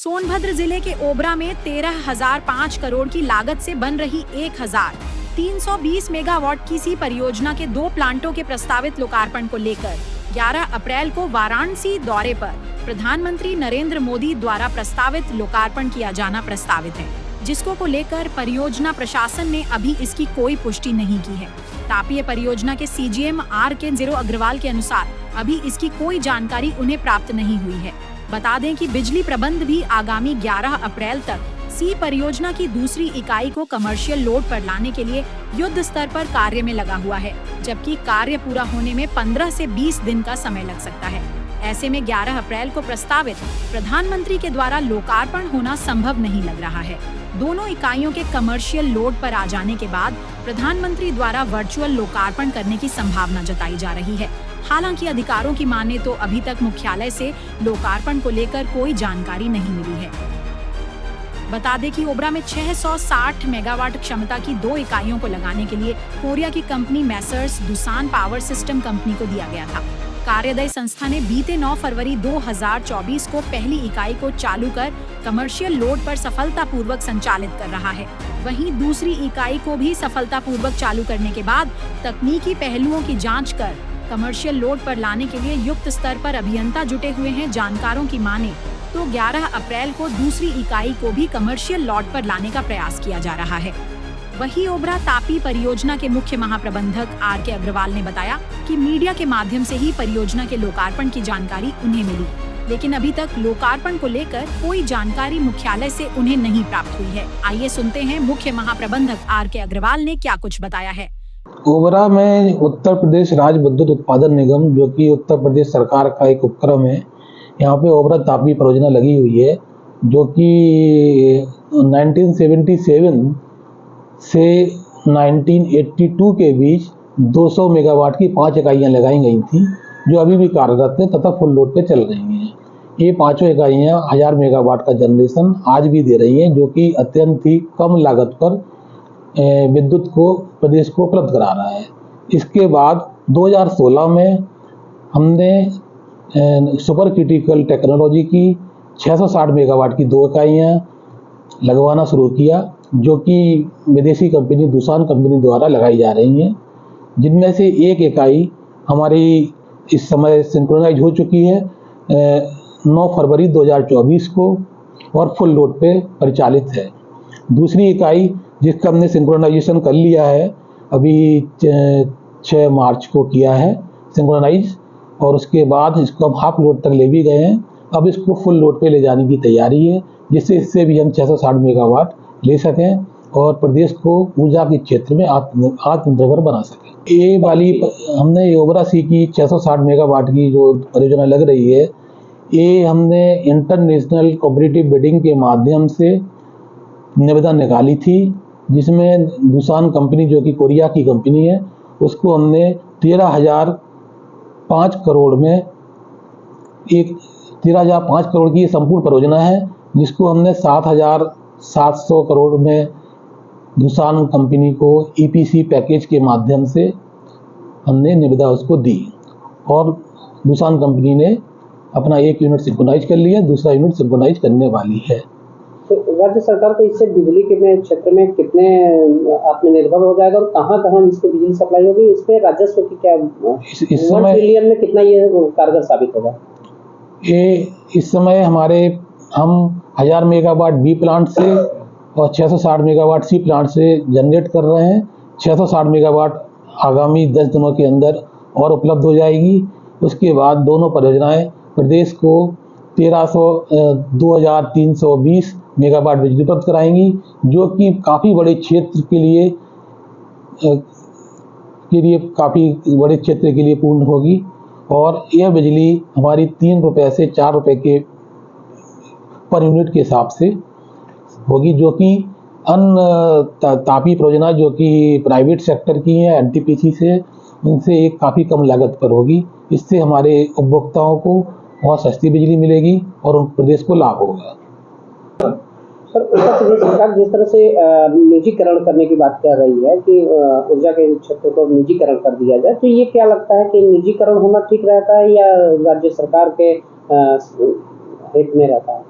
सोनभद्र जिले के ओबरा में 13,005 करोड़ की लागत से बन रही 1,320 मेगावाट की सी परियोजना के 2 प्लांटों के प्रस्तावित लोकार्पण को लेकर 11 अप्रैल को वाराणसी दौरे पर प्रधानमंत्री नरेंद्र मोदी द्वारा प्रस्तावित लोकार्पण किया जाना प्रस्तावित है, जिसको को लेकर परियोजना प्रशासन ने अभी इसकी कोई पुष्टि नहीं की है। तापीय परियोजना के सीजीएम RK अग्रवाल के अनुसार अभी इसकी कोई जानकारी उन्हें प्राप्त नहीं हुई है। बता दें कि बिजली प्रबंध भी आगामी 11 अप्रैल तक सी परियोजना की दूसरी इकाई को कमर्शियल लोड पर लाने के लिए युद्ध स्तर पर कार्य में लगा हुआ है, जबकि कार्य पूरा होने में 15 से 20 दिन का समय लग सकता है। ऐसे में 11 अप्रैल को प्रस्तावित प्रधानमंत्री के द्वारा लोकार्पण होना संभव नहीं लग रहा है। दोनों इकाइयों के कमर्शियल लोड पर आ जाने के बाद प्रधानमंत्री द्वारा वर्चुअल लोकार्पण करने की संभावना जताई जा रही है। हालांकि अधिकारों की माने तो अभी तक मुख्यालय से लोकार्पण को लेकर कोई जानकारी नहीं मिली है। बता दें कि ओबरा में 660 मेगावाट क्षमता की 2 इकाइयों को लगाने के लिए कोरिया की company Messrs Doosan power system company को दिया गया था। कार्यदायी संस्था ने बीते 9 फरवरी 2024 को पहली इकाई को चालू कर कमर्शियल लोड पर सफलतापूर्वक संचालित कर रहा है। वहीं दूसरी इकाई को भी सफलतापूर्वक चालू करने के बाद तकनीकी पहलुओं की जांच कर कमर्शियल लोड पर लाने के लिए युक्त स्तर पर अभियंता जुटे हुए हैं। जानकारों की माने तो 11 अप्रैल को दूसरी इकाई को भी कमर्शियल लोड पर लाने का प्रयास किया जा रहा है। वहीं ओबरा तापी परियोजना के मुख्य महाप्रबंधक RK अग्रवाल ने बताया कि मीडिया के माध्यम से ही परियोजना के लोकार्पण की जानकारी उन्हें मिली, लेकिन अभी तक लोकार्पण को लेकर कोई जानकारी मुख्यालय से उन्हें नहीं प्राप्त हुई है। आइए सुनते हैं मुख्य महाप्रबंधक RK अग्रवाल ने क्या कुछ बताया है। ओबरा में उत्तर प्रदेश राज्य विद्युत उत्पादन निगम, जो कि उत्तर प्रदेश सरकार का एक उपक्रम है, यहाँ पे ओबरा तापी परियोजना लगी हुई है, जो कि 1977 से 1982 के बीच 200 मेगावाट की 5 इकाइयाँ लगाई गई थी, जो अभी भी कार्यरत है तथा फुल लोड पे चल रही हैं। ये पांचों इकाइयाँ 1000 मेगावाट का जनरेशन आज भी दे रही हैं, जो कि अत्यंत ही कम लागत पर विद्युत को प्रदेश को उपलब्ध करा रहा है। इसके बाद 2016 में हमने सुपर क्रिटिकल टेक्नोलॉजी की 660 मेगावाट की 2 इकाइयाँ लगवाना शुरू किया, जो कि विदेशी कंपनी दुसान कंपनी द्वारा लगाई जा रही हैं, जिनमें से एक इकाई हमारी इस समय सिंक्रोनाइज हो चुकी है 9 फरवरी 2024 को और फुल लोड पे परिचालित है। दूसरी इकाई जिसका हमने सिंक्रोनाइजेशन कर लिया है, अभी 6 मार्च को किया है सिंक्रोनाइज, और उसके बाद इसको हम हाफ लोड तक ले भी गए हैं। अब इसको फुल लोड पे ले जाने की तैयारी है, जिससे इससे भी हम 660 मेगावाट ले सकें और प्रदेश को ऊर्जा के क्षेत्र में आत्मनिर्भर बना सकें। ये वाली हमने ओबरा सी की 660 मेगावाट की जो परियोजना लग रही है, ये हमने इंटरनेशनल कॉम्पिटिटिव बिडिंग के माध्यम से निविदा निकाली थी, जिसमें दुसान कंपनी, जो कि कोरिया की कंपनी है, उसको हमने 13,005 करोड़ में 13,005 करोड़ की संपूर्ण परियोजना है, जिसको हमने 7,700 करोड़ में दुसान कंपनी को EPC पैकेज के माध्यम से हमने निविदा उसको दी, और दुसान कंपनी ने अपना एक यूनिट सिंक्रोनाइज कर लिया, दूसरा यूनिट सिंक्रोनाइज करने वाली है। तो राज्य सरकार को इससे बिजली के क्षेत्र में कितने आत्मनिर्भर हो जाएगा और कहाँ इसको बिजली सप्लाई होगी, इस पे राजस्व की क्या 1 ट्रिलियन में कितना ये कारगर साबित होगा? ये इस समय हम 1000 मेगावाट B प्लांट से और 660 मेगावाट C प्लांट से जनरेट कर रहे हैं। 660 मेगावाट आगामी 10 दिनों के अंदर और उपलब्ध हो जाएगी। उसके बाद दोनों परियोजनाएं प्रदेश को 2320 मेगावाट बिजली उपलब्ध कराएंगी, जो कि काफ़ी बड़े क्षेत्र के लिए पूर्ण होगी। और यह बिजली हमारी 3 रुपये से 4 रुपये के पर यूनिट के हिसाब से होगी, जो कि अन्य तापी परियोजना जो कि प्राइवेट सेक्टर की हैं NTPC से, उनसे एक काफ़ी कम लागत पर होगी। इससे हमारे उपभोक्ताओं को बहुत सस्ती बिजली मिलेगी और प्रदेश को लाभ होगा। सर, उत्तर प्रदेश सरकार जिस तरह से निजीकरण करने की बात कर रही है कि ऊर्जा के क्षेत्र को निजीकरण कर दिया जाए, तो ये क्या लगता है कि निजीकरण होना ठीक रहता है या राज्य सरकार के हित में रहता है?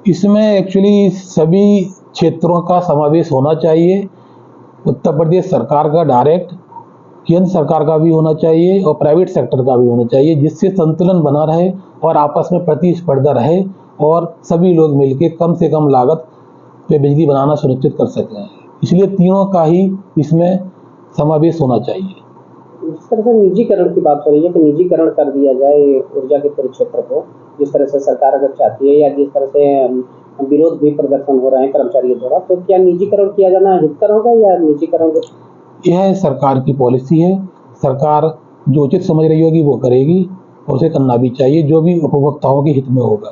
इसमें एक्चुअली सभी क्षेत्रों का समावेश होना चाहिए। उत्तर प्रदेश सरकार का डायरेक्ट, केंद्र सरकार का भी होना चाहिए और प्राइवेट सेक्टर का भी होना चाहिए, जिससे संतुलन बना रहे और आपस में प्रतिस्पर्धा रहे और सभी लोग मिलकर कम से कम लागत पे बिजली बनाना सुनिश्चित कर सकें। इसलिए तीनों का ही इसमें समावेश होना चाहिए। जिस तरह से निजीकरण की बात हो रही है कि निजीकरण कर दिया जाए ऊर्जा के पूरे क्षेत्र को, जिस तरह से सरकार अगर चाहती है या जिस तरह से विरोध भी प्रदर्शन हो रहे हैं कर्मचारियों द्वारा, तो क्या निजीकरण किया जाना हितकर होगा या निजीकरण? यह सरकार की पॉलिसी है। सरकार जो उचित समझ रही होगी वो करेगी और उसे करना भी चाहिए, जो भी उपभोक्ताओं के हित में होगा।